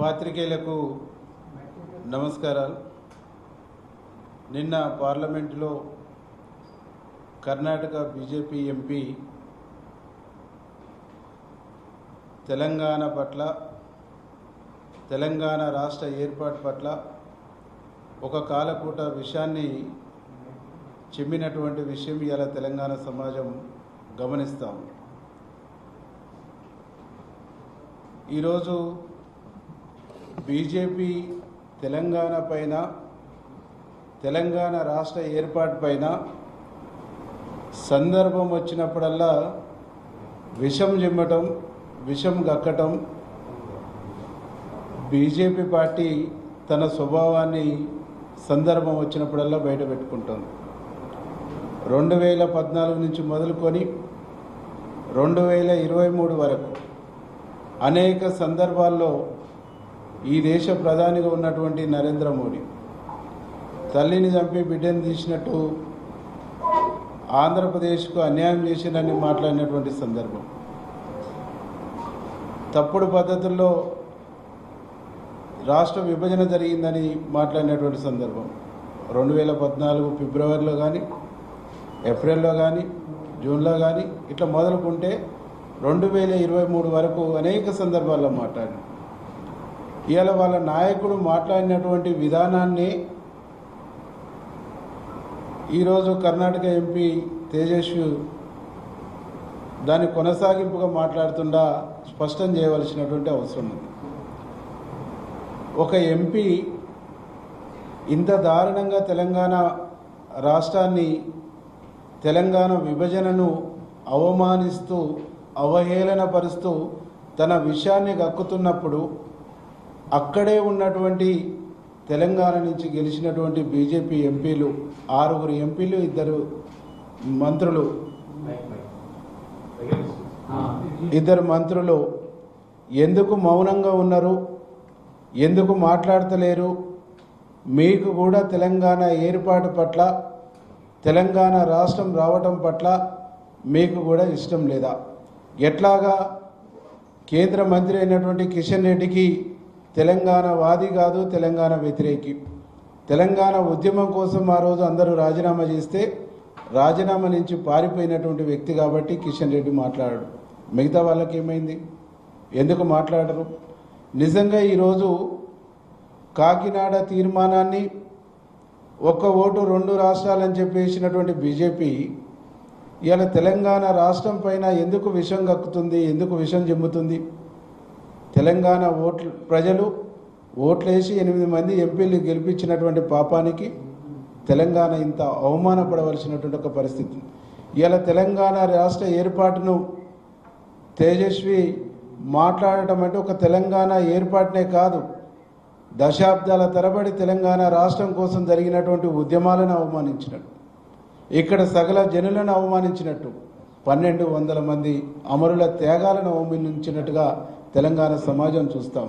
పాత్రికేయులకు నమస్కారాలు. నిన్న పార్లమెంటులో కర్ణాటక బీజేపీ ఎంపీ తెలంగాణ పట్ల, తెలంగాణ రాష్ట్ర ఏర్పాటు పట్ల ఒక కాలకూట విషయాన్ని చెమ్మినటువంటి విషయం ఇలా తెలంగాణ సమాజం గమనిస్తాం. ఈరోజు బీజేపీ తెలంగాణ పైన, తెలంగాణ రాష్ట్ర ఏర్పాటు పైన సందర్భం వచ్చినప్పుడల్లా విషం జిమ్మటం, విషం గక్కటం బీజేపీ పార్టీ తన స్వభావాన్ని సందర్భం వచ్చినప్పుడల్లా బయట పెట్టుకుంటుంది. 2014 నుంచి మొదలుకొని 2023 వరకు అనేక సందర్భాల్లో ఈ దేశ ప్రధానిగా ఉన్నటువంటి నరేంద్ర మోడీ తల్లిని చంపి బిడ్డను తీసినట్టు ఆంధ్రప్రదేశ్కు అన్యాయం చేసిందని మాట్లాడినటువంటి సందర్భం, తప్పుడు పద్ధతుల్లో రాష్ట్ర విభజన జరిగిందని మాట్లాడినటువంటి సందర్భం 2014 ఫిబ్రవరిలో కానీ, ఏప్రిల్లో కానీ, జూన్లో కానీ ఇట్లా మొదలుకుంటే 2023 వరకు అనేక సందర్భాల్లో మాట్లాడారు. ఇవాళ వాళ్ళ నాయకుడు మాట్లాడినటువంటి విధానాన్ని ఈరోజు కర్ణాటక ఎంపీ తేజస్వి దాని కొనసాగింపుగా మాట్లాడుతుండా స్పష్టం చేయవలసినటువంటి అవసరం ఉంది. ఒక ఎంపీ ఇంత దారుణంగా తెలంగాణ రాష్ట్రాన్ని, తెలంగాణ విభజనను అవమానిస్తూ, అవహేళనపరుస్తూ తన విషయాన్ని గక్కుతున్నప్పుడు అక్కడే ఉన్నటువంటి తెలంగాణ నుంచి గెలిచినటువంటి బీజేపీ ఎంపీలు 6 ఎంపీలు, 2 మంత్రులు, 2 మంత్రులు ఎందుకు మౌనంగా ఉన్నారు, ఎందుకు మాట్లాడతలేరు? మీకు కూడా తెలంగాణ ఏర్పాటు పట్ల, తెలంగాణ రాష్ట్రం రావటం పట్ల మీకు కూడా ఇష్టం లేదా? ఎట్లాగా కేంద్ర మంత్రి అయినటువంటి కిషన్ రెడ్డికి తెలంగాణ వాది కాదు, తెలంగాణ వ్యతిరేకి. తెలంగాణ ఉద్యమం కోసం ఆ రోజు అందరూ రాజీనామా చేస్తే రాజీనామా నుంచి పారిపోయినటువంటి వ్యక్తి కాబట్టి కిషన్ రెడ్డి మాట్లాడాడు. మిగతా వాళ్ళకి ఏమైంది? ఎందుకు మాట్లాడరు? నిజంగా ఈరోజు కాకినాడ తీర్మానాన్ని ఒక్క ఓటు 2 రాష్ట్రాలని చెప్పేసినటువంటి బీజేపీ ఇవాళ తెలంగాణ రాష్ట్రం పైన ఎందుకు విషం కక్కుతుంది, ఎందుకు విషం జిమ్ముతుంది? తెలంగాణ ప్రజలు ఓట్లేసి 8 మంది ఎంపీలు గెలిపించినటువంటి పాపానికి తెలంగాణ ఇంత అవమానపడవలసినటువంటి ఒక పరిస్థితి. ఇవాళ తెలంగాణ రాష్ట్ర ఏర్పాటును తేజస్వి మాట్లాడటం అంటే ఒక తెలంగాణ ఏర్పాటునే కాదు, దశాబ్దాల తరబడి తెలంగాణ రాష్ట్రం కోసం జరిగినటువంటి ఉద్యమాలను అవమానించినట్టు, ఇక్కడ సకల జనులను అవమానించినట్టు, 1200 మంది అమరుల త్యాగాలను అవమానించినట్టుగా తెలంగాణ సమాజం చూస్తాం.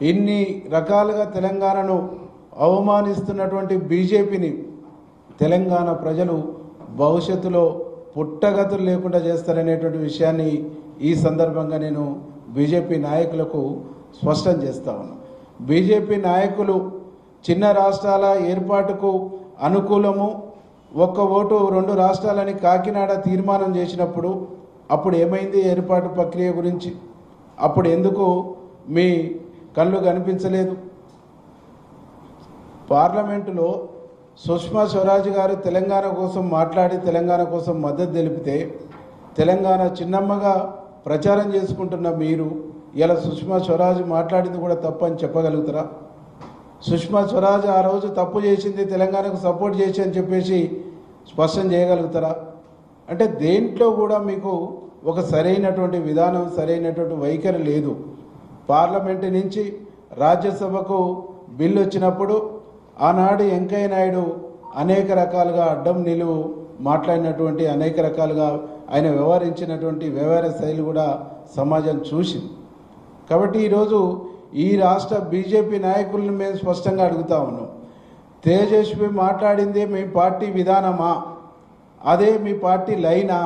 ఇన్ని రకాలుగా తెలంగాణను అవమానిస్తున్నటువంటి బీజేపీని తెలంగాణ ప్రజలు భవిష్యత్తులో పుట్టగతులు లేకుండా చేస్తారనేటువంటి విషయాన్ని ఈ సందర్భంగా నేను బీజేపీ నాయకులకు స్పష్టం చేస్తా ఉన్నాను. బీజేపీ నాయకులు చిన్న రాష్ట్రాల ఏర్పాటుకు అనుకూలము, ఒక్క ఓటు 2 రాష్ట్రాలని కాకినాడ తీర్మానం చేసినప్పుడు అప్పుడు ఏమైంది ఏర్పాటు ప్రక్రియ గురించి? అప్పుడు ఎందుకు మీ కళ్ళు కనిపించలేదు? పార్లమెంటులో సుష్మా స్వరాజ్ గారు తెలంగాణ కోసం మాట్లాడి తెలంగాణ కోసం మద్దతు తెలిపితే తెలంగాణ చిన్నమ్మగా ప్రచారం చేసుకుంటున్న మీరు ఇలా సుష్మా స్వరాజ్ మాట్లాడింది కూడా తప్పని చెప్పగలుగుతారా? సుష్మా స్వరాజ్ ఆ రోజు తప్పు చేసింది, తెలంగాణకు సపోర్ట్ చేసి అని చెప్పేసి స్పష్టం చేయగలుగుతారా? అంటే దేంట్లో కూడా మీకు ఒక సరైనటువంటి విధానం, సరైనటువంటి వైఖరి లేదు. పార్లమెంటు నుంచి రాజ్యసభకు బిల్లు వచ్చినప్పుడు ఆనాడు వెంకయ్య నాయుడు అనేక రకాలుగా అడ్డం నిలువు మాట్లాడినటువంటి, అనేక రకాలుగా ఆయన వ్యవహరించినటువంటి వ్యవహార శైలి కూడా సమాజం చూసింది. కాబట్టి ఈరోజు ఈ రాష్ట్ర బీజేపీ నాయకులను మేము స్పష్టంగా అడుగుతా ఉన్నాం, తేజస్వి మాట్లాడిందే మీ పార్టీ విధానమా? అదే మీ పార్టీ లైనా?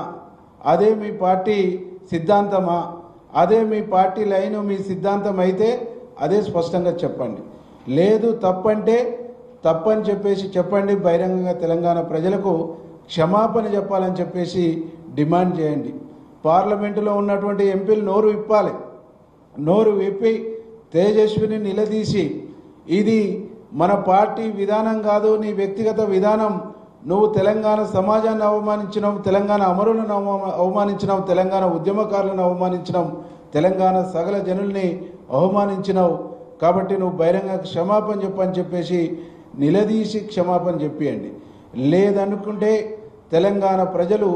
అదే మీ పార్టీ సిద్ధాంతమా? అదే మీ పార్టీ లైను, మీ సిద్ధాంతం అయితే అదే స్పష్టంగా చెప్పండి. లేదు తప్పంటే తప్పని చెప్పేసి చెప్పండి. బహిరంగంగా తెలంగాణ ప్రజలకు క్షమాపణ చెప్పాలని చెప్పేసి డిమాండ్ చేయండి. పార్లమెంటులో ఉన్నటువంటి ఎంపీలు నోరు విప్పాలి. నోరు విప్పి తేజస్విని నిలదీసి, ఇది మన పార్టీ విధానం కాదు, నీ వ్యక్తిగత విధానం, నువ్వు తెలంగాణ సమాజాన్ని అవమానించినావు, తెలంగాణ అమరులను అవమానించినావు, తెలంగాణ ఉద్యమకారులను అవమానించినావు, తెలంగాణ సకల జనుల్ని అవమానించినావు, కాబట్టి నువ్వు బహిరంగ క్షమాపణ చెప్పని చెప్పేసి నిలదీసి క్షమాపణ చెప్పియండి. లేదనుకుంటే తెలంగాణ ప్రజలు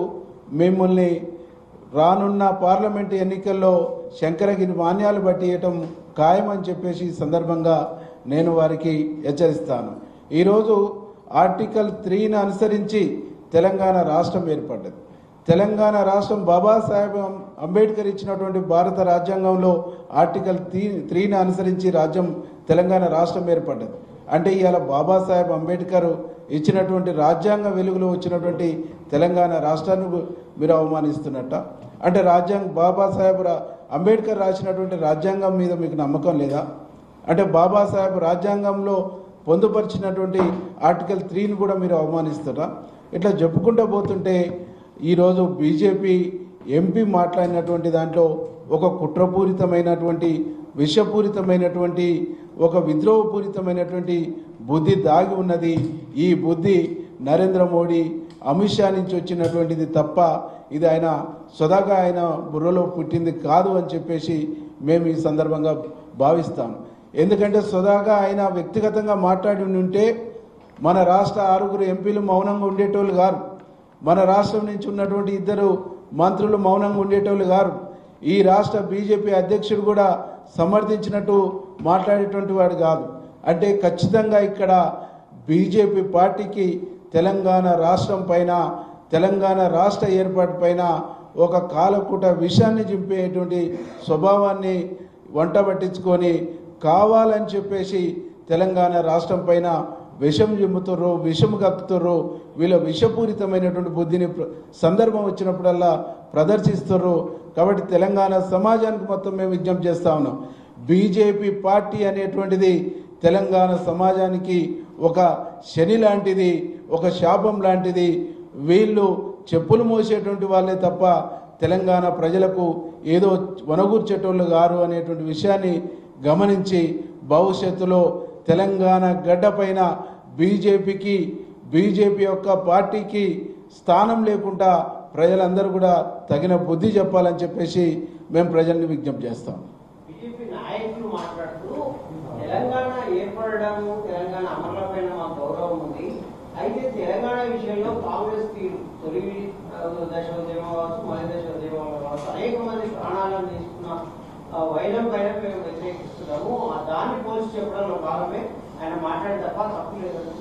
మిమ్మల్ని రానున్న పార్లమెంటు ఎన్నికల్లో శంకరగిరి మాన్యాలు బట్టియటం ఖాయమని చెప్పేసి ఈ సందర్భంగా నేను వారికి హెచ్చరిస్తాను. ఈరోజు ఆర్టికల్ 3ని అనుసరించి తెలంగాణ రాష్ట్రం ఏర్పడ్డది. తెలంగాణ రాష్ట్రం బాబాసాహెబ్ అంబేద్కర్ ఇచ్చినటువంటి భారత రాజ్యాంగంలో ఆర్టికల్ 3ని అనుసరించి తెలంగాణ రాష్ట్రం ఏర్పడ్డది. అంటే ఇవాళ బాబాసాహెబ్ అంబేద్కర్ ఇచ్చినటువంటి రాజ్యాంగ వెలుగులో వచ్చినటువంటి తెలంగాణ రాష్ట్రాన్ని మీరు అవమానిస్తున్నట్ట. అంటే బాబాసాహెబ్ అంబేద్కర్ రాసినటువంటి రాజ్యాంగం మీద మీకు నమ్మకం లేదా? అంటే బాబాసాహెబ్ రాజ్యాంగంలో పొందుపరిచినటువంటి ఆర్టికల్ 3ని కూడా మీరు అవమానిస్తారా? ఇట్లా చెప్పుకుంటూ పోతుంటే ఈరోజు బీజేపీ ఎంపీ మాట్లాడినటువంటి దాంట్లో ఒక కుట్రపూరితమైనటువంటి విషపూరితమైనటువంటి ఒక విద్రోహపూరితమైనటువంటి బుద్ధి దాగి ఉన్నది. ఈ బుద్ధి నరేంద్ర మోడీ అమిత్ షా నుంచి వచ్చినటువంటిది తప్ప ఇది ఆయన స్వతహాగా ఆయన బుర్రలో పుట్టింది కాదు అని చెప్పేసి మేము ఈ సందర్భంగా భావిస్తాం. ఎందుకంటే స్వతహాగా ఆయన వ్యక్తిగతంగా మాట్లాడి ఉంటే మన రాష్ట్ర 6 ఎంపీలు మౌనంగా ఉండేటోళ్ళు గారు, మన రాష్ట్రం నుంచి ఉన్నటువంటి 2 మంత్రులు మౌనంగా ఉండేటోళ్ళు గారు, ఈ రాష్ట్ర బీజేపీ అధ్యక్షుడు కూడా సమర్థించినట్టు మాట్లాడేటువంటి వాడు కాదు. అంటే ఖచ్చితంగా ఇక్కడ బీజేపీ పార్టీకి తెలంగాణ రాష్ట్రం పైన, తెలంగాణ రాష్ట్ర ఏర్పాటు పైన ఒక కాలకూట విషయాన్ని చింపేటువంటి స్వభావాన్ని వంట పట్టించుకొని కావాలని చెప్పేసి తెలంగాణ రాష్ట్రం పైన విషం జిమ్ముతుర్రు, విషం కక్కుతుర్రు. వీళ్ళ విషపూరితమైనటువంటి బుద్ధిని సందర్భం వచ్చినప్పుడల్లా ప్రదర్శిస్తుర్రు. కాబట్టి తెలంగాణ సమాజానికి మొత్తం మేము విజ్ఞప్తి చేస్తా ఉన్నాం. బీజేపీ పార్టీ అనేటువంటిది తెలంగాణ సమాజానికి ఒక శని లాంటిది, ఒక శాపం లాంటిది. వీళ్ళు చెప్పులు మోసేటువంటి వాళ్ళే తప్ప తెలంగాణ ప్రజలకు ఏదో వనగూర్చేటోళ్ళు గారు అనేటువంటి విషయాన్ని గమనించి భవిష్యత్తులో తెలంగాణ గడ్డపైన బీజేపీ యొక్క పార్టీకి స్థానం లేకుండా ప్రజలందరూ కూడా తగిన బుద్ధి చెప్పాలని చెప్పేసి మేము ప్రజల్ని విజ్ఞప్తి చేస్తాం. బీజేపీ నాయకులు మాట్లాడుతూ తెలంగాణ ఏర్పడము, తెలంగాణ అమరులపైన మా గౌరవం ఉంది, అయితే తెలంగాణ విషయంలో కాంగ్రెస్ తొలి దశ ఉద్యమం కావచ్చు, మొదటి దశ ఉద్యమం కావచ్చు, అనేక మంది ప్రాణాలను తీసుకున్న వైరం పైన మేము వ్యతిరేకిస్తున్నాము, దాన్ని పోల్చి చెప్పడంలో భాగమే ఆయన మాట్లాడే తప్ప తప్పు లేదని.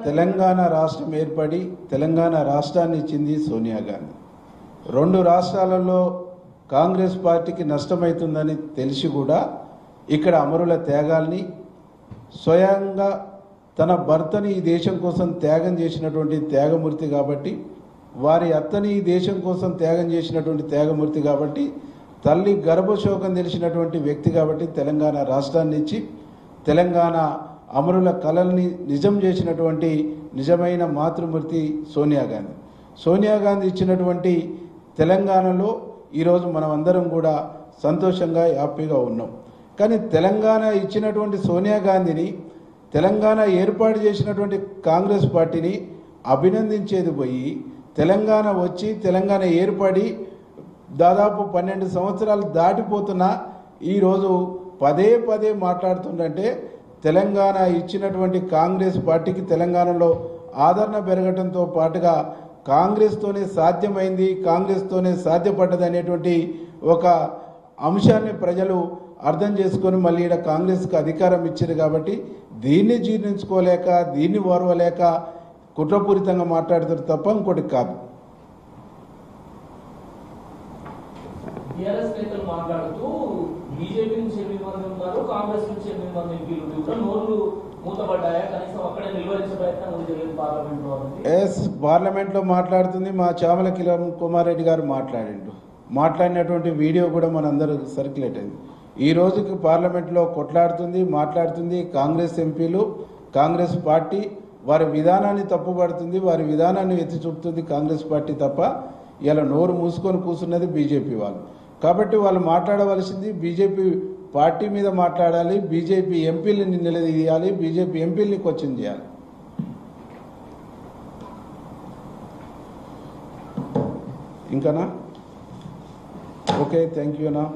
తెలంగాణ రాష్ట్రం ఏర్పడి తెలంగాణ రాష్ట్రాన్ని ఇచ్చింది సోనియా గాంధీ. 2 రాష్ట్రాలలో కాంగ్రెస్ పార్టీకి నష్టమవుతుందని తెలిసి కూడా ఇక్కడ అమరుల త్యాగాల్ని, స్వయంగా తన భర్తని ఈ దేశం కోసం త్యాగం చేసినటువంటి త్యాగమూర్తి కాబట్టి, వారి అత్తని ఈ దేశం కోసం త్యాగం చేసినటువంటి త్యాగమూర్తి కాబట్టి, తల్లి గర్భశోకం తెలిసినటువంటి వ్యక్తి కాబట్టి తెలంగాణ రాష్ట్రాన్ని ఇచ్చి తెలంగాణ అమరుల కళల్ని నిజం చేసినటువంటి నిజమైన మాతృమూర్తి సోనియా గాంధీ. సోనియా గాంధీ ఇచ్చినటువంటి తెలంగాణలో ఈరోజు మనం అందరం కూడా సంతోషంగా హ్యాపీగా ఉన్నాం. కానీ తెలంగాణ ఇచ్చినటువంటి సోనియా గాంధీని, తెలంగాణ ఏర్పాటు చేసినటువంటి కాంగ్రెస్ పార్టీని అభినందించేది పోయి, తెలంగాణ వచ్చి తెలంగాణ ఏర్పడి దాదాపు 12 సంవత్సరాలు దాటిపోతున్నా ఈరోజు పదే మాట్లాడుతుందంటే తెలంగాణ ఇచ్చినటువంటి కాంగ్రెస్ పార్టీకి తెలంగాణలో ఆదరణ పెరగడంతో పాటుగా కాంగ్రెస్తోనే సాధ్యమైంది, కాంగ్రెస్తోనే సాధ్యపడ్డది అనేటువంటి ఒక అంశాన్ని ప్రజలు అర్థం చేసుకొని మళ్ళీ ఇక్కడ కాంగ్రెస్కి అధికారం ఇచ్చారు. కాబట్టి దీన్ని జీర్ణించుకోలేక, దీన్ని ఓర్వలేక కుట్రపూరితంగా మాట్లాడుతారు తప్ప ఇంకోటి కాదు. టీఆర్ఎస్ నేతలు మాట్లాడుతూ బీజేపీ నుంచి 8 మంది ఉన్నారు, కాంగ్రెస్ నుంచి 8 మంది ఎంపీలు కూడా నోర్లు మూతపడ్డాయా, కనీసం అక్కడే నిలువరించే ప్రయత్నం జరిగింది పార్లమెంట్లో మాట్లాడుతుంది. మా చామల కిరణ్ కుమార్ రెడ్డి గారు మాట్లాడినటువంటి వీడియో కూడా మనందరూ సర్క్యులేట్ అయింది. ఈ రోజుకి పార్లమెంట్లో కొట్లాడుతుంది, మాట్లాడుతుంది. కాంగ్రెస్ ఎంపీలు, కాంగ్రెస్ పార్టీ వారి విధానాన్ని తప్పుపడుతుంది, వారి విధానాన్ని ఎత్తి చూపుతుంది కాంగ్రెస్ పార్టీ తప్ప ఇలా నోరు మూసుకొని కూర్చున్నది బీజేపీ వాళ్ళు. కాబట్టి వాళ్ళు మాట్లాడవలసింది బీజేపీ పార్టీ మీద మాట్లాడాలి, బీజేపీ ఎంపీలని నిలదీయాలి, బీజేపీ ఎంపీలని క్వశ్చన్ చేయాలి. ఇంకానా? ఓకే, థ్యాంక్ యూ అన్నా.